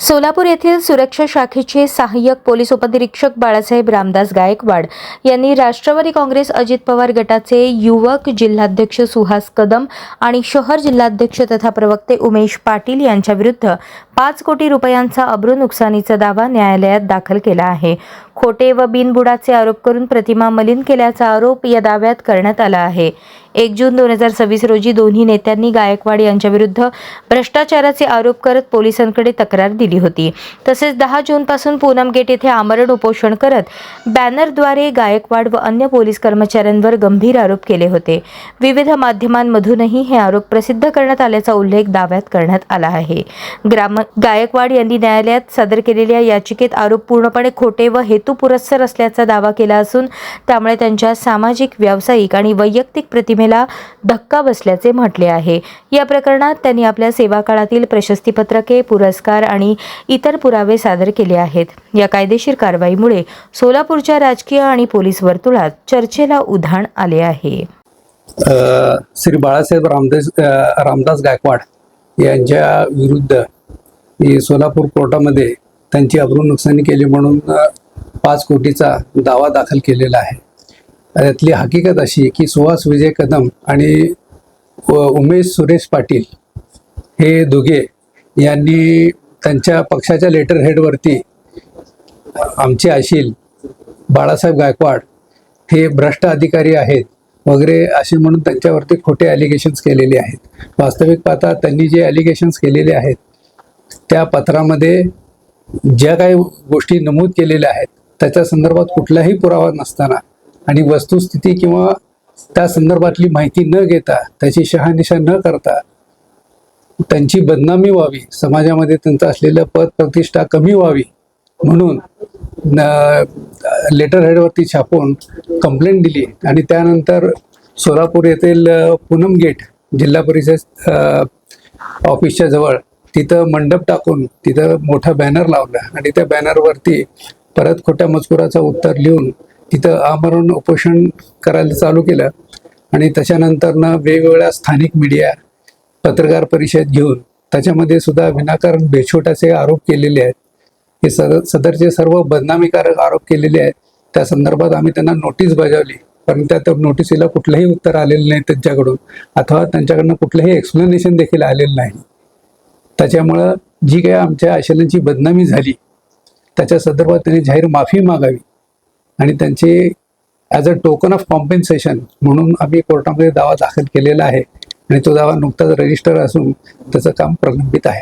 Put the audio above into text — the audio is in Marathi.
सोलापूर येथील सुरक्षा शाखेचे सहाय्यक पोलीस उपनिरीक्षक बाळासाहेब रामदास गायकवाड यांनी राष्ट्रवादी काँग्रेस अजित पवार गटाचे युवक जिल्हाध्यक्ष सुहास कदम आणि शहर जिल्हाध्यक्ष तथा प्रवक्ते उमेश पाटील यांच्या विरुद्ध 5 कोटी रुपयांचा अब्रू नुकसानीचा दावा न्यायालयात दाखल केला आहे। खोटे व बिनबुडाचे आरोप करून प्रतिमा मलिन केल्याचा आरोप या दाव्यात करण्यात आला आहे। 1 जून 2026 रोजी दोन्ही नेत्यांनी गायकवाड यांच्या विरुद्ध भ्रष्टाचाराचे आरोप करत पोलिसांकडे तक्रार दिली होती। तसेच 10 जून पासून पूनम गेट येथे आमरण उपोषण करत बॅनरद्वारे गायकवाड व अन्य पोलीस कर्मचाऱ्यांवर गंभीर आरोप केले होते। विविध माध्यमांमधूनही हे आरोप प्रसिद्ध करण्यात आल्याचा उल्लेख दाव्यात करण्यात आला आहे। गायकवाड यांनी न्यायालयात सादर केलेल्या याचिकेत आरोप पूर्णपणे खोटे व हेतुपुरस्सर असल्याचा दावा केला असून त्यामुळे त्यांच्या सामाजिक, व्यावसायिक आणि वैयक्तिक प्रतिमेला धक्का बसल्याचे म्हटले आहे। या प्रकरणात त्यांनी आपल्या सेवा काळातील प्रशस्तीपत्रके, पुरस्कार आणि इतर पुरावे सादर केले आहेत। या कायदेशीर कारवाईमुळे सोलापूरच्या राजकीय आणि पोलीस वर्तुळात चर्चेला उधाण आले आहे। श्री बाळासाहेब रामदास गायकवाड यांच्या विरुद्ध सोलापूर कोर्टामध्ये त्यांची अब्रू नुकसानी केली म्हणून 5 कोटीचा दावा दाखल केलेला आहे। यातली हकीकत अशी की सुहास विजय कदम आणि उमेश सुरेश पाटील हे दोघे यांनी त्यांच्या पक्षाच्या लेटर हेडवरती आमचे आशील बाळासाहेब गायकवाड हे भ्रष्ट अधिकारी आहेत वगैरे असे म्हणून त्यांच्यावरती खोटे ॲलिगेशन्स केलेले आहेत। वास्तविक पाहता त्यांनी जे ॲलिगेशन्स केलेले आहेत त्या पत्रामध्ये ज्या काही गोष्टी नमूद केलेल्या आहेत त्याच्या संदर्भात कुठलाही पुरावा नसताना आणि वस्तुस्थिती किंवा त्या संदर्भातली माहिती न घेता, त्याची शहानिशा न करता त्यांची बदनामी व्हावी, समाजामध्ये त्यांचं असलेलं पद प्रतिष्ठा कमी व्हावी म्हणून लेटर हेडवरती छापून कंप्लेंट दिली आणि त्यानंतर सोलापूर येथील पूनम गेट जिल्हा परिषद ऑफिसच्या जवळ तिथं मंडप टाकून तिथं मोठा बॅनर लावला आणि त्या बॅनरवरती परत खोट्या मजकुराचं उत्तर लिहून तिथं आमरण उपोषण करायला चालू केलं आणि त्याच्यानंतरनं वेगवेगळ्या स्थानिक मीडिया, पत्रकार परिषद घेऊन त्याच्यामध्ये सुद्धा विनाकारण बेछोटाचे आरोप केलेले आहेत। हे सदरचे सर्व बदनामीकारक आरोप केलेले आहेत। त्या संदर्भात आम्ही त्यांना नोटीस बजावली, पण त्या नोटिसीला कुठलंही उत्तर आलेलं नाही त्यांच्याकडून, अथवा त्यांच्याकडनं कुठलंही एक्सप्लेनेशन देखील आलेलं नाही। त्याच्यामुळं जी काही आमच्या आशयांची बदनामी झाली त्याच्या संदर्भात त्यांनी जाहीर माफी मागावी आणि त्यांचे as a token of compensation म्हणून आम्ही कोर्टामध्ये दावा दाखल केलेला आहे आणि तो दावा नुकताच रजिस्टर असून त्याचं काम प्रलंबित आहे।